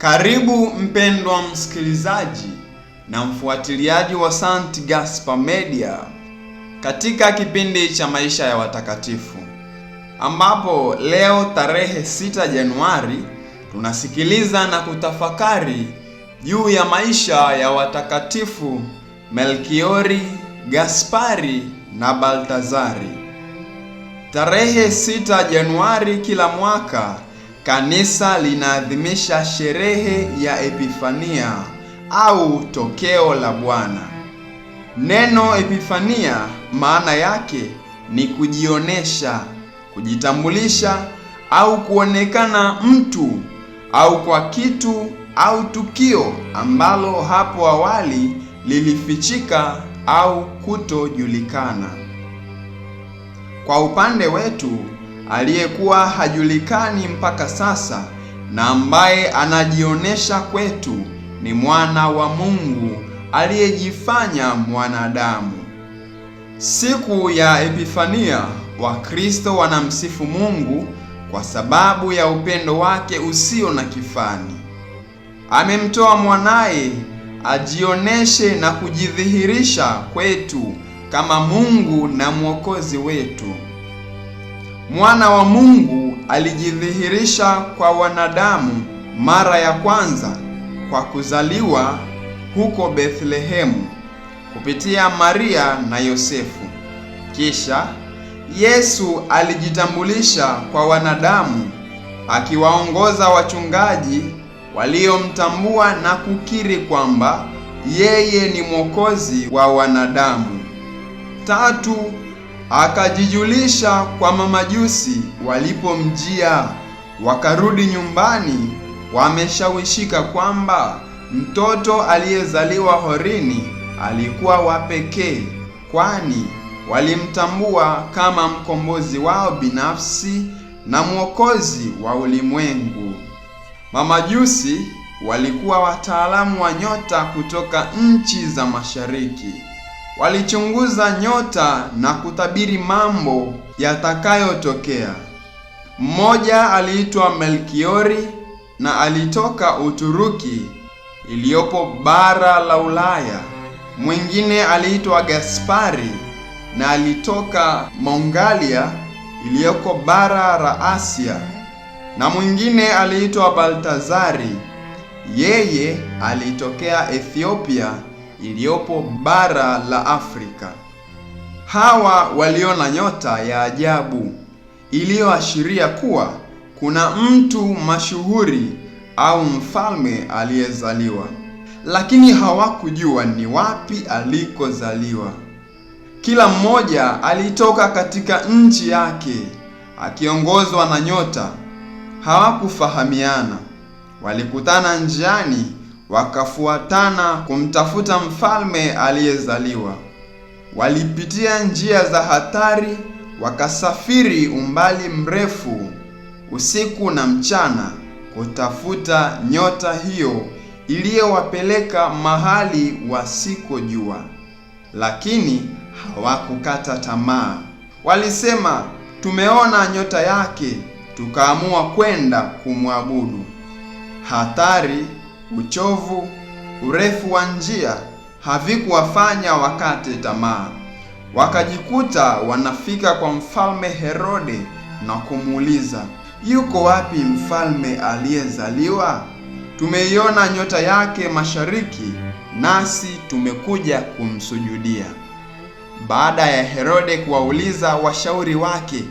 Karibu mpendwa msikilizaji na mfuatiliaji wa St. Gaspar Media katika kipindi cha maisha ya watakatifu, ambapo leo tarehe 6 Januari tunasikiliza na kutafakari juu ya maisha ya watakatifu Melkiori, Gaspari na Baltazari. Tarehe 6 Januari kila mwaka kanisa linaadhimisha sherehe ya Epifania au tokeo la Bwana. Neno Epifania maana yake ni kujionesha, kujitambulisha au kuonekana mtu au kwa kitu au tukio ambalo hapo awali lilifichika au kutojulikana. Kwa upande wetu, aliyekuwa hajulikani mpaka sasa na ambaye anajionesha kwetu ni mwana wa Mungu aliyejifanya mwanadamu. Siku ya Epifania, Wakristo wanamsifu Mungu kwa sababu ya upendo wake usio na kifani. Amemtoa mwanaye ajioneshe na kujidhihirisha kwetu kama Mungu na Mwokozi wetu. Mwana wa Mungu alijidhihirisha kwa wanadamu mara ya kwanza kwa kuzaliwa huko Bethlehemu kupitia Maria na Yosefu. Kisha Yesu alijitambulisha kwa wanadamu akiwaongoza wachungaji waliomtambua na kukiri kwamba yeye ni Mwokozi wa wanadamu. Tatu, akajijulisha kwa mamajusi walipomjia, wakarudi nyumbani wameshawishika kwamba mtoto aliyezaliwa horini alikuwa wa pekee, kwani walimtambua kama mkombozi wao binafsi na mwokozi wa ulimwengu. Mamajusi walikuwa wataalamu wa nyota kutoka nchi za mashariki. Walichunguza nyota na kutabiri mambo yatakayotokea. Mmoja aliitwa Melkiori na alitoka Uturuki iliyopo bara la Ulaya. Mwingine aliitwa Gaspari na alitoka Mongolia iliyoko bara la Asia. Na mwingine aliitwa Baltazari, yeye alitokea Ethiopia iliyopo bara la Afrika. Hawa waliona nyota ya ajabu iliyoashiria kuwa kuna mtu mashuhuri au mfalme aliyezaliwa, lakini hawakujua ni wapi alikozaliwa. Kila mmoja alitoka katika nchi yake akiongozwa na nyota. Hawakufahamiana. Walikutana njiani, wakafuatana kumtafuta mfalme aliyezaliwa. Walipitia njia za hatari, wakasafiri umbali mrefu usiku na mchana kutafuta nyota hiyo iliyowapeleka mahali wasikojua. Lakini hawakukata tamaa. Walisema, tumeona nyota yake, tukaamua kwenda kumwabudu. Hatari, uchovu, urefu wa njia havikuwafanya wakate tamaa. Wakajikuta wanafika kwa mfalme Herode na kumuuliza, yuko wapi mfalme aliyezaliwa? Tumeiona nyota yake mashariki, nasi tumekuja kumsujudia. Baada ya Herode kuwauliza washauri wake,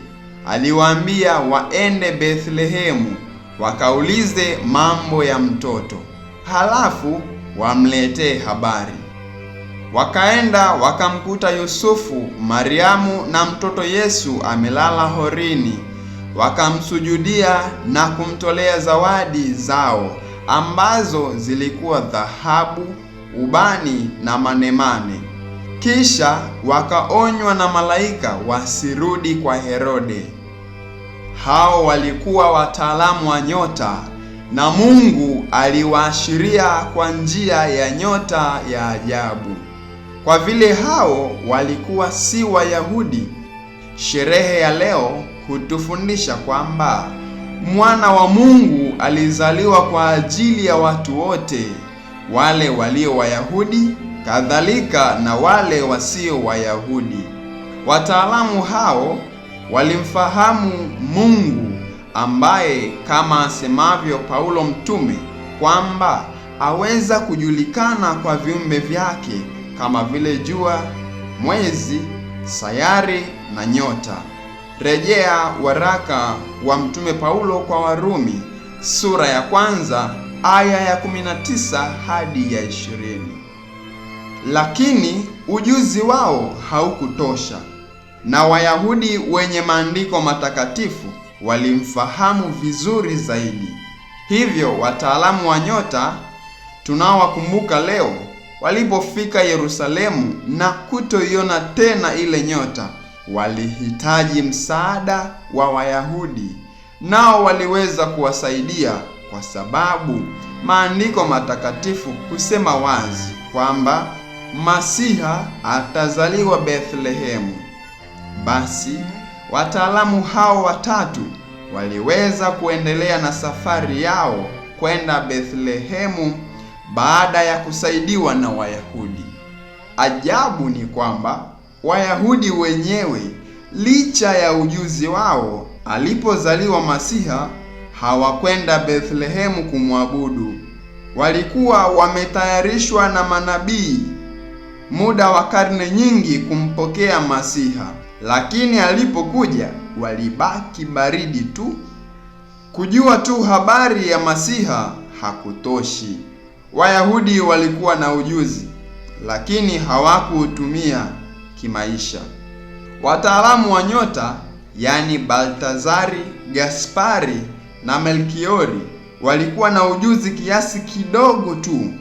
aliwaambia waende Bethlehemu wakaulize mambo ya mtoto, halafu wamletee habari. Wakaenda wakamkuta Yusufu, Mariamu na mtoto Yesu amelala horini. Wakamsujudia na kumtolea zawadi zao ambazo zilikuwa dhahabu, ubani na manemane. Kisha wakaonywa na malaika wasirudi kwa Herode. Hao walikuwa wataalamu wa nyota na Mungu aliwaashiria kwa njia ya nyota ya ajabu. Kwa vile hao walikuwa si Wayahudi, sherehe ya leo hutufundisha kwamba Mwana wa Mungu alizaliwa kwa ajili ya watu wote, wale walio Wayahudi kadhalika na wale wasio Wayahudi. Wataalamu hao walimfahamu Mungu, ambaye kama asemavyo Paulo mtume kwamba aweza kujulikana kwa viumbe vyake kama vile jua, mwezi, sayari na nyota. Rejea waraka wa mtume Paulo kwa Warumi sura ya 1 aya ya 19 hadi ya 20. Lakini ujuzi wao haukutosha, na Wayahudi wenye maandiko matakatifu walimfahamu vizuri zaidi. Hivyo wataalamu wa nyota tunaowakumbuka leo walipofika Yerusalemu na kutoiona tena ile nyota, walihitaji msaada wa Wayahudi, nao waliweza kuwasaidia kwa sababu maandiko matakatifu kusema wazi kwamba Masiha atazaliwa Bethlehemu. Basi wataalamu hao watatu waliweza kuendelea na safari yao kwenda Bethlehemu baada ya kusaidiwa na Wayahudi. Ajabu ni kwamba Wayahudi wenyewe, licha ya ujuzi wao, alipozaliwa Masiha hawakwenda Bethlehemu kumwabudu. Walikuwa wametayarishwa na manabii muda wa karne nyingi kumpokea Masiha, lakini alipokuja walibaki baridi tu. Kujua tu habari ya Masiha hakutoshi. Wayahudi walikuwa na ujuzi, lakini hawakuutumia kimaisha. Wataalamu wa nyota, yani Baltazari, Gaspari na Melkiori, walikuwa na ujuzi kiasi kidogo tu.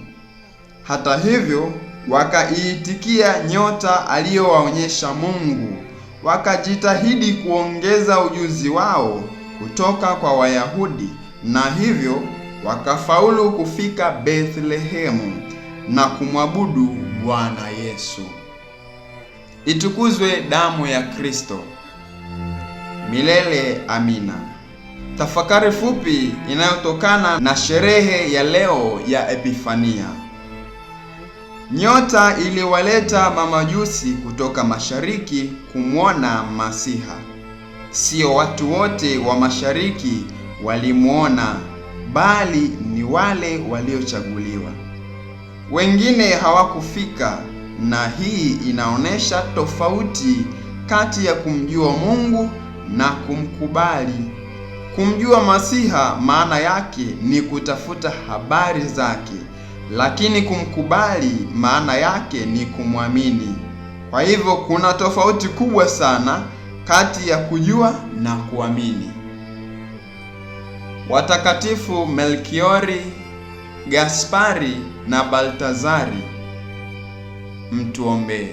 Hata hivyo, wakaiitikia nyota aliyowaonyesha Mungu, wakajitahidi kuongeza ujuzi wao kutoka kwa Wayahudi, na hivyo wakafaulu kufika Bethlehemu na kumwabudu Bwana Yesu. Itukuzwe damu ya Kristo! Milele amina. Tafakari fupi inayotokana na sherehe ya leo ya Epifania. Nyota iliwaleta mamajusi kutoka mashariki kumwona Masiha. Sio watu wote wa mashariki walimuona, bali ni wale waliochaguliwa. Wengine hawakufika, na hii inaonesha tofauti kati ya kumjua Mungu na kumkubali. Kumjua Masiha maana yake ni kutafuta habari zake, lakini kumkubali maana yake ni kumwamini. Kwa hivyo kuna tofauti kubwa sana kati ya kujua na kuamini. Watakatifu Melkiori, Gaspari na Baltazari, mtuombee.